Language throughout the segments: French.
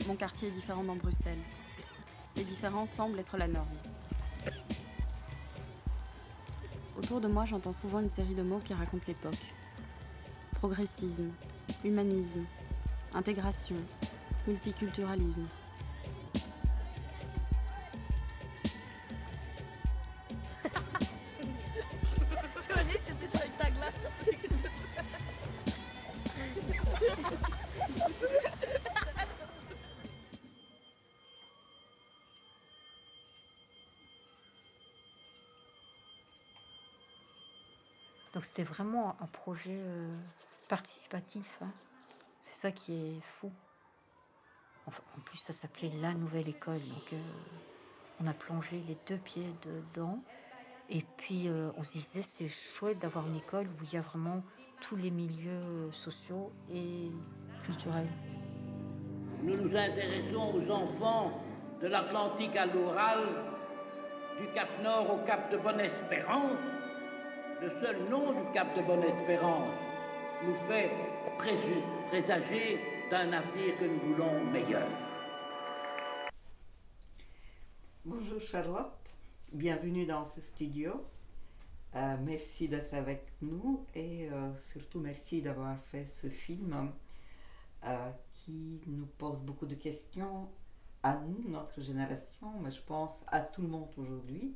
Mon quartier est différent dans Bruxelles. Les différences semblent être la norme. Autour de moi, j'entends souvent une série de mots qui racontent l'époque. Progressisme, humanisme, intégration, multiculturalisme. Donc c'était vraiment un projet participatif, hein. C'est ça qui est fou. Enfin, en plus, ça s'appelait La Nouvelle École. Donc on a plongé les 2 pieds dedans. Et puis on se disait, c'est chouette d'avoir une école où il y a vraiment tous les milieux sociaux et culturels. Nous nous intéressons aux enfants de l'Atlantique à l'Oural, du Cap Nord au Cap de Bonne-Espérance. Le seul nom du Cap de Bonne-Espérance nous fait présager d'un avenir que nous voulons meilleur. Bonjour Charlotte, bienvenue dans ce studio. Merci d'être avec nous et surtout merci d'avoir fait ce film qui nous pose beaucoup de questions à nous, notre génération, mais je pense à tout le monde aujourd'hui,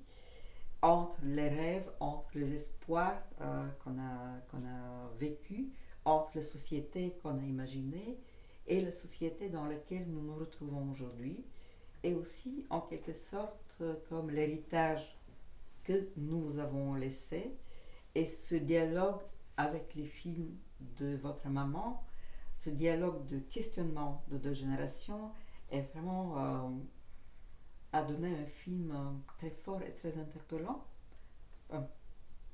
entre les rêves, entre les espoirs qu'on a vécus, entre la société qu'on a imaginée et la société dans laquelle nous nous retrouvons aujourd'hui, et aussi en quelque sorte comme l'héritage que nous avons laissé. Et ce dialogue avec les films de votre maman, ce dialogue de questionnement de 2 générations est vraiment a donné un film très fort et très interpellant, un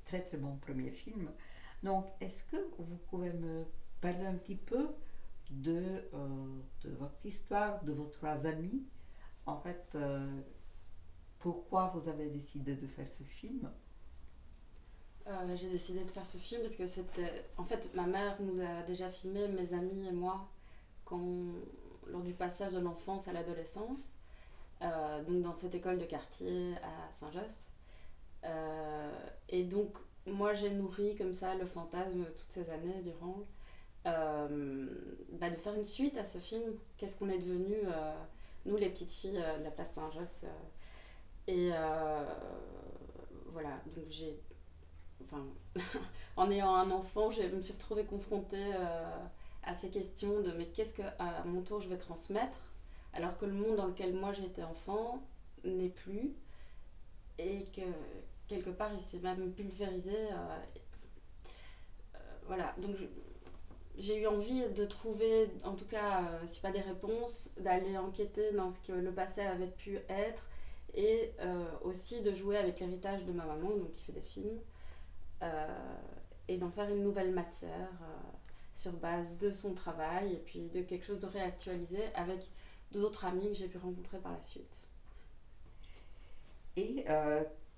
très très bon premier film. Donc est-ce que vous pouvez me parler un petit peu de votre histoire, de vos 3 amis, en fait, pourquoi vous avez décidé de faire ce film? J'ai décidé de faire ce film parce que c'était... En fait, ma mère nous a déjà filmé, mes amis et moi, lors du passage de l'enfance à l'adolescence, donc dans cette école de quartier à Saint-Josse. Et donc, moi, j'ai nourri comme ça le fantasme toutes ces années durant de faire une suite à ce film. Qu'est-ce qu'on est devenu, nous, les petites filles de la place Saint-Josse. Voilà, donc en ayant un enfant, je me suis retrouvée confrontée à ces questions de mais qu'est-ce que à mon tour je vais transmettre alors que le monde dans lequel moi j'étais enfant n'est plus et que quelque part il s'est même pulvérisé. Voilà, donc j'ai eu envie de trouver, en tout cas, si pas des réponses, d'aller enquêter dans ce que le passé avait pu être et aussi de jouer avec l'héritage de ma maman, donc qui fait des films, et d'en faire une nouvelle matière sur base de son travail et puis de quelque chose de réactualisé avec d'autres amis que j'ai pu rencontrer par la suite. Et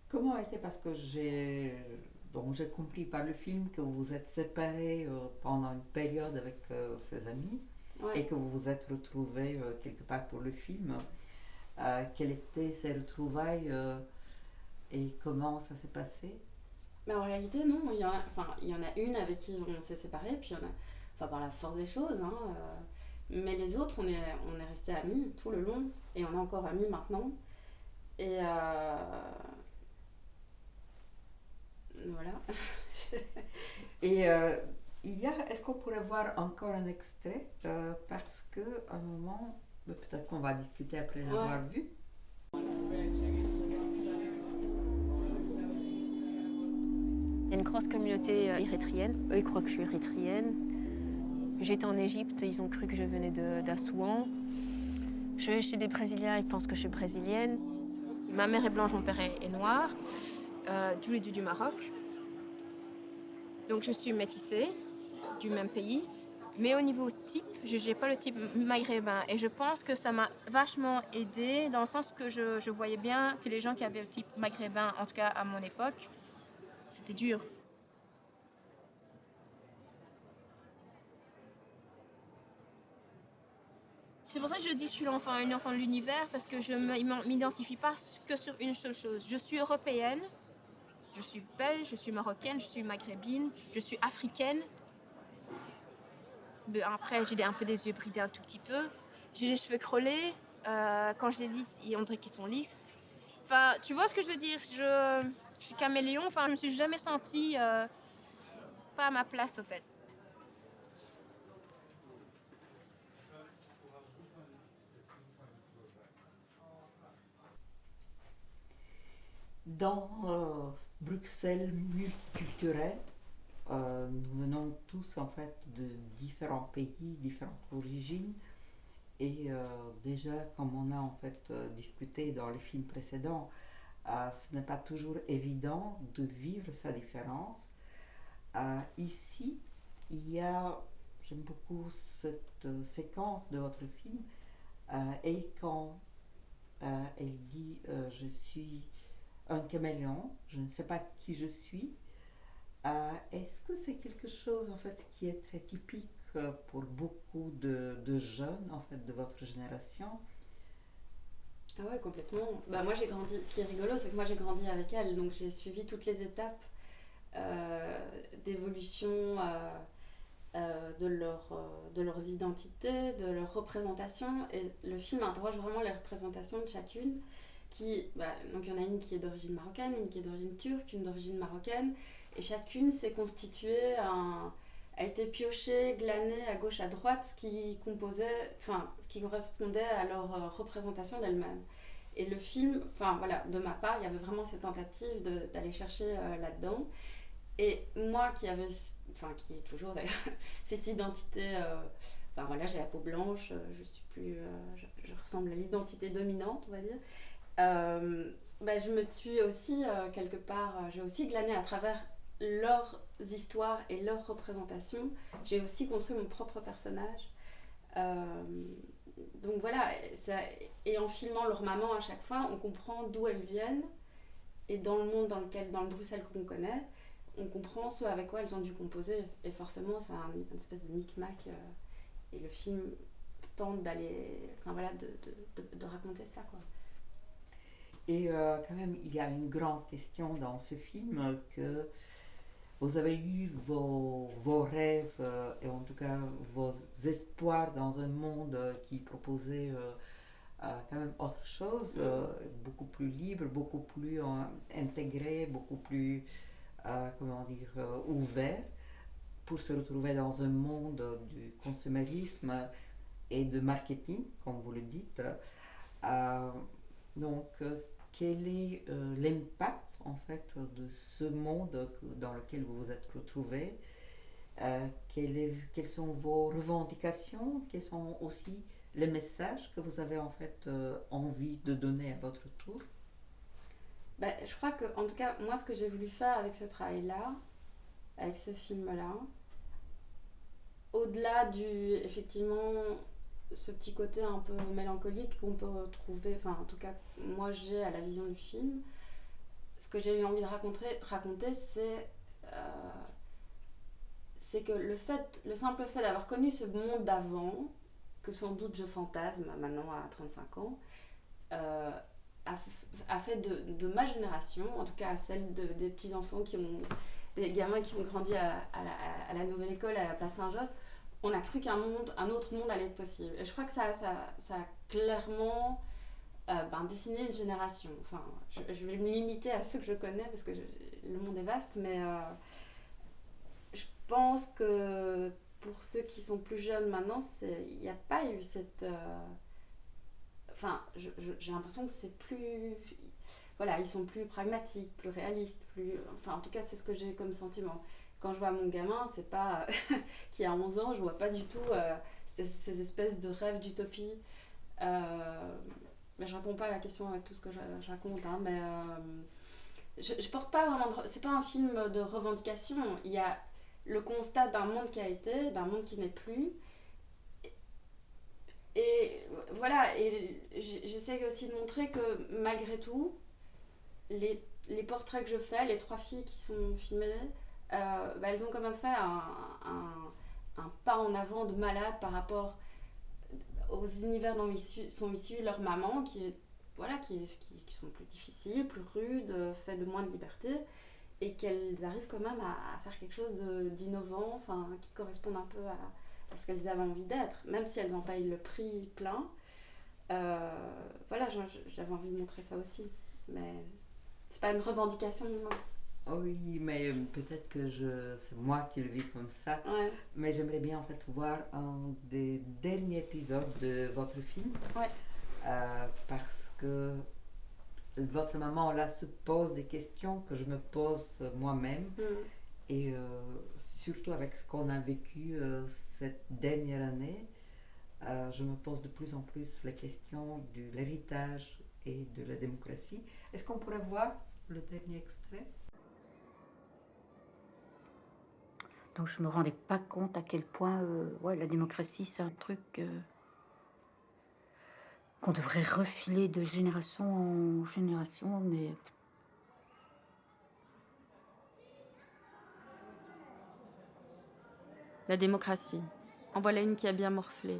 comment a été, parce que j'ai compris par le film que vous vous êtes séparés pendant une période avec ses amis, Ouais. et que vous vous êtes retrouvés quelque part pour le film. Quelles étaient ces retrouvailles et comment ça s'est passé? Mais en réalité, non, il y en a une avec qui on s'est séparés, puis il y en a, par la force des choses, hein, mais les autres, on est restés amis tout le long, et on est encore amis maintenant. Et voilà. Et est-ce qu'on pourrait voir encore un extrait parce que à un moment, peut-être qu'on va discuter après l'avoir vu. Il y a une grosse communauté érythréenne. Eux, ils croient que je suis érythréenne. J'étais en Égypte, ils ont cru que je venais d'Assouan. Je vais chez des Brésiliens, ils pensent que je suis brésilienne. Ma mère est blanche, mon père est noir. Tous les deux du Maroc. Donc je suis métissée, du même pays. Mais au niveau type, je n'ai pas le type maghrébin. Et je pense que ça m'a vachement aidée dans le sens que je voyais bien que les gens qui avaient le type maghrébin, en tout cas à mon époque, c'était dur. C'est pour ça que je dis que je suis une enfant de l'univers, parce que je ne m'identifie pas que sur une seule chose. Je suis européenne, je suis belge, je suis marocaine, je suis maghrébine, je suis africaine. Après, j'ai un peu des yeux bridés un tout petit peu. J'ai les cheveux crôlés. Quand je les lisse, on dirait qu'ils sont lisses. Enfin, tu vois ce que je veux dire? Je suis caméléon. Enfin, je me suis jamais sentie pas à ma place, au fait. Dans Bruxelles multiculturelle, nous venons tous en fait de différents pays, différentes origines. Et déjà, comme on a en fait discuté dans les films précédents, ce n'est pas toujours évident de vivre sa différence. Ici, j'aime beaucoup cette séquence de votre film, et quand elle dit je suis un caméléon, je ne sais pas qui je suis. Est-ce que c'est quelque chose en fait qui est très typique pour beaucoup de jeunes en fait de votre génération? Ah ouais, complètement. Bah, moi j'ai grandi, ce qui est rigolo c'est que moi j'ai grandi avec elle, donc j'ai suivi toutes les étapes d'évolution de leurs identités, de leurs représentations, et le film interroge vraiment les représentations de chacune. Donc il y en a une qui est d'origine marocaine, une qui est d'origine turque, une d'origine marocaine, et chacune s'est constituée, a été piochée, glanée à gauche, à droite, ce qui correspondait à leur représentation d'elle-même. Et le film, de ma part, il y avait vraiment cette tentative d'aller chercher là-dedans. Et moi qui est toujours d'ailleurs, cette identité, j'ai la peau blanche, je ressemble à l'identité dominante, on va dire. Je me suis aussi quelque part, j'ai aussi glané à travers leurs histoires et leurs représentations. J'ai aussi construit mon propre personnage. Donc voilà, et en filmant leur maman à chaque fois, on comprend d'où elles viennent, et dans le monde dans le Bruxelles qu'on connaît, on comprend ce avec quoi elles ont dû composer. Et forcément, c'est une espèce de micmac, et le film tente d'aller, de raconter ça, quoi. Et quand même, il y a une grande question dans ce film, que vous avez eu vos rêves, et en tout cas vos espoirs dans un monde qui proposait quand même autre chose, beaucoup plus libre, beaucoup plus intégré, beaucoup plus, ouvert, pour se retrouver dans un monde du consumérisme et de marketing, comme vous le dites. Donc, quel est l'impact en fait de ce monde dans lequel vous vous êtes retrouvés? Quelles sont vos revendications? Quels sont aussi les messages que vous avez en fait envie de donner à votre tour? Je crois que, en tout cas, moi, ce que j'ai voulu faire avec ce travail-là, avec ce film-là, au-delà effectivement, ce petit côté un peu mélancolique qu'on peut retrouver, en tout cas, moi j'ai à la vision du film, ce que j'ai eu envie de raconter, c'est que le simple fait d'avoir connu ce monde d'avant, que sans doute je fantasme maintenant à 35 ans, a fait de ma génération, en tout cas à celle des petits-enfants des gamins qui ont grandi à la nouvelle école, à la place Saint-Josse, on a cru qu'un autre monde allait être possible. Et je crois que ça a clairement dessiné une génération. Je vais me limiter à ceux que je connais parce que le monde est vaste, mais je pense que pour ceux qui sont plus jeunes maintenant, il n'y a pas eu cette... j'ai l'impression que c'est plus... Voilà, ils sont plus pragmatiques, plus réalistes, en tout cas, c'est ce que j'ai comme sentiment. Quand je vois mon gamin, c'est pas... qui a 11 ans, je vois pas du tout ces espèces de rêves d'utopie. Mais je réponds pas à la question avec tout ce que je raconte, hein, mais je porte pas vraiment... C'est pas un film de revendication. Il y a le constat d'un monde qui a été, d'un monde qui n'est plus. Et voilà, et j'essaie aussi de montrer que malgré tout, les portraits que je fais, les 3 filles qui sont filmées, elles ont quand même fait un pas en avant de malade par rapport aux univers dont sont issus leurs mamans, qui sont plus difficiles, plus rudes, faits de moins de liberté, et qu'elles arrivent quand même à faire quelque chose d'innovant, enfin, qui corresponde un peu à ce qu'elles avaient envie d'être, même si elles en payent le prix plein. Voilà, j'avais envie de montrer ça aussi, mais c'est pas une revendication de moi. Oui, mais peut-être que c'est moi qui le vis comme ça. Ouais. Mais j'aimerais bien en fait voir un des derniers épisodes de votre film. Ouais. Parce que votre maman là se pose des questions que je me pose moi-même. Et surtout avec ce qu'on a vécu cette dernière année, je me pose de plus en plus la question de l'héritage et de la démocratie. Est-ce qu'on pourrait voir le dernier extrait? Donc je me rendais pas compte à quel point la démocratie c'est un truc qu'on devrait refiler de génération en génération, mais La démocratie, en voilà une qui a bien morflé.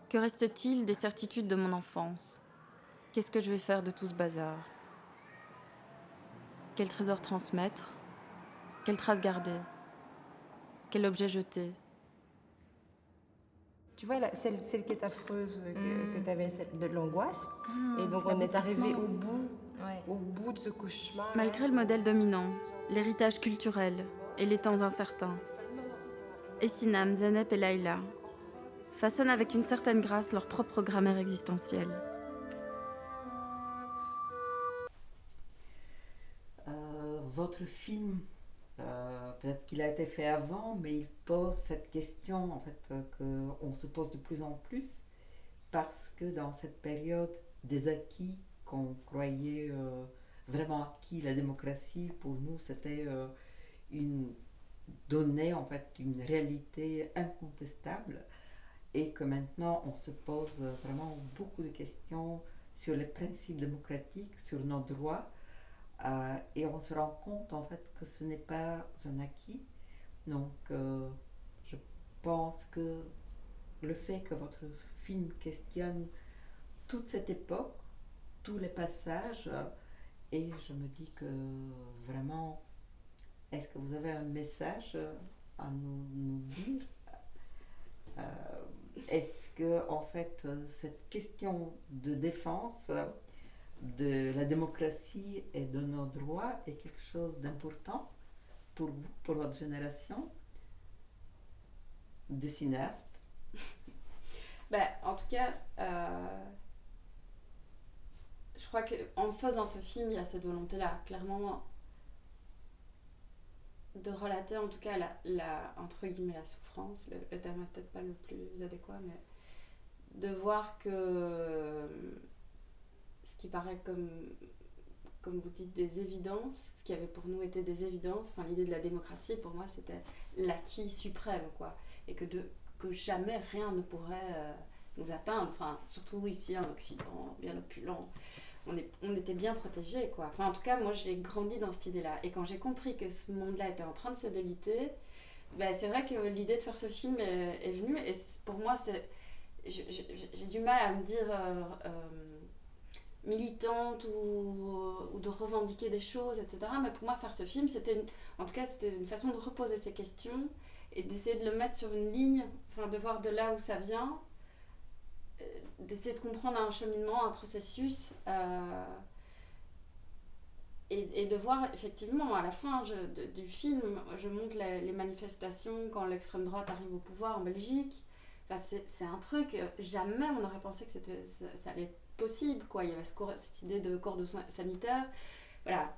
Que reste-t-il des certitudes de mon enfance? Qu'est-ce que je vais faire de tout ce bazar? Quel trésor transmettre? Quelle trace garder? Quel objet jeter? Tu vois, celle qui est affreuse, que tu avais, celle de l'angoisse. Et donc c'est on est arrivé l'aboutissement. au bout de ce cauchemar. Malgré le modèle dominant, l'héritage culturel et les temps incertains, Essinam, Zeynep et Laïla façonnent avec une certaine grâce leur propre grammaire existentielle. Votre film, peut-être qu'il a été fait avant, mais il pose cette question en fait qu'on se pose de plus en plus parce que dans cette période des acquis qu'on croyait vraiment acquis, la démocratie pour nous c'était donnait en fait une réalité incontestable et que maintenant on se pose vraiment beaucoup de questions sur les principes démocratiques, sur nos droits. Et on se rend compte en fait que ce n'est pas un acquis. Donc je pense que le fait que votre film questionne toute cette époque, tous les passages, et je me dis que vraiment, est-ce que vous avez un message à nous dire? Est-ce que en fait cette question de défense de la démocratie et de nos droits est quelque chose d'important pour vous, pour votre génération de cinéastes? En tout cas, je crois qu'en faisant ce film, il y a cette volonté-là, clairement, de relater en tout cas entre guillemets la souffrance, le terme n'est peut-être pas le plus adéquat, mais de voir que ce qui paraît comme vous dites des évidences, ce qui avait pour nous été des évidences, enfin l'idée de la démocratie pour moi c'était l'acquis suprême quoi, et que jamais rien ne pourrait nous atteindre, enfin surtout ici en Occident, bien opulent. On était bien protégés quoi. Enfin en tout cas moi j'ai grandi dans cette idée là et quand j'ai compris que ce monde là était en train de se déliter, c'est vrai que l'idée de faire ce film est venue et pour moi j'ai du mal à me dire militante ou de revendiquer des choses etc, mais pour moi faire ce film c'était une façon de reposer ces questions et d'essayer de le mettre sur une ligne, enfin de voir de là où ça vient, d'essayer de comprendre un cheminement, un processus et de voir effectivement à la fin du film, je montre les manifestations quand l'extrême droite arrive au pouvoir en Belgique. Enfin, c'est un truc, jamais on aurait pensé que ça allait être possible quoi. Il y avait cette idée de cordon sanitaire, voilà.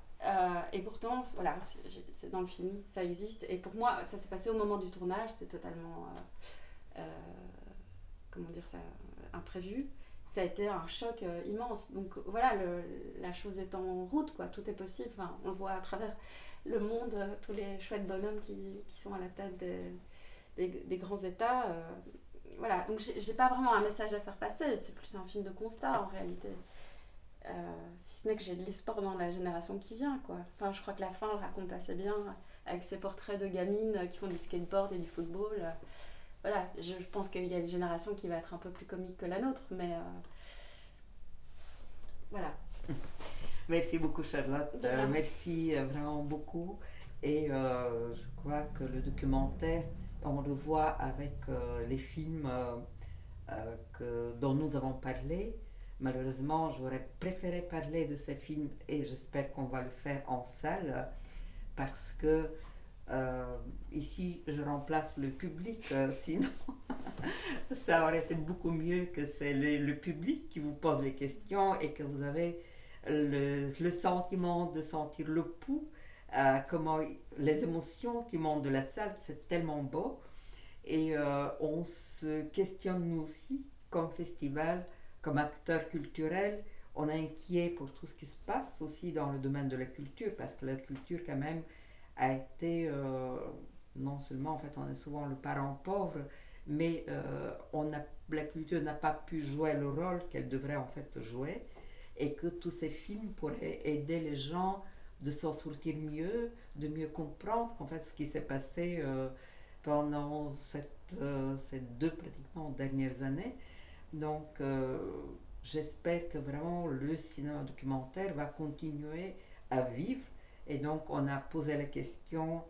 Et pourtant, voilà, c'est dans le film, ça existe. Et pour moi, ça s'est passé au moment du tournage, c'était totalement comment dire ça, imprévu. Ça a été un choc immense. Donc voilà, la chose est en route, quoi. Tout est possible. Enfin, on le voit à travers le monde, tous les chouettes bonhommes qui sont à la tête des grands États. Voilà, donc j'ai pas vraiment un message à faire passer. C'est plus un film de constat en réalité. Si ce n'est que j'ai de l'espoir dans la génération qui vient, quoi. Enfin, je crois que la fin le raconte assez bien avec ces portraits de gamines qui font du skateboard et du football. voilà, je pense qu'il y a une génération qui va être un peu plus comique que la nôtre, mais voilà. Merci beaucoup Charlotte, De rien. merci vraiment beaucoup. Et je crois que le documentaire, on le voit avec les films dont nous avons parlé. Malheureusement, j'aurais préféré parler de ces films et j'espère qu'on va le faire en salle parce que ici je remplace le public, sinon ça aurait été beaucoup mieux que c'est le public qui vous pose les questions et que vous avez le sentiment de sentir le pouls, comment les émotions qui montent de la salle, c'est tellement beau. Et on se questionne nous aussi, comme festival, comme acteur culturel, on est inquiet pour tout ce qui se passe aussi dans le domaine de la culture, parce que la culture quand même a été, non seulement en fait on est souvent le parent pauvre, mais la culture n'a pas pu jouer le rôle qu'elle devrait en fait jouer, et que tous ces films pourraient aider les gens de s'en sortir mieux, de mieux comprendre en fait ce qui s'est passé pendant ces 2 pratiquement dernières années. Donc j'espère que vraiment le cinéma documentaire va continuer à vivre. Et donc on a posé la question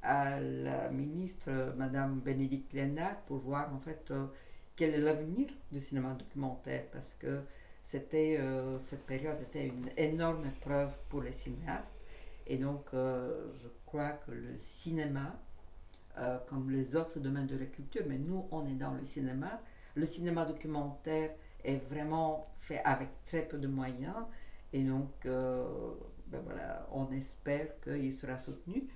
à la ministre Madame Bénédicte Lénard pour voir en fait quel est l'avenir du cinéma documentaire, parce que cette période était une énorme épreuve pour les cinéastes. Et donc je crois que le cinéma, comme les autres domaines de la culture, mais nous on est dans le cinéma documentaire est vraiment fait avec très peu de moyens, et donc voilà, on espère qu'il sera soutenu.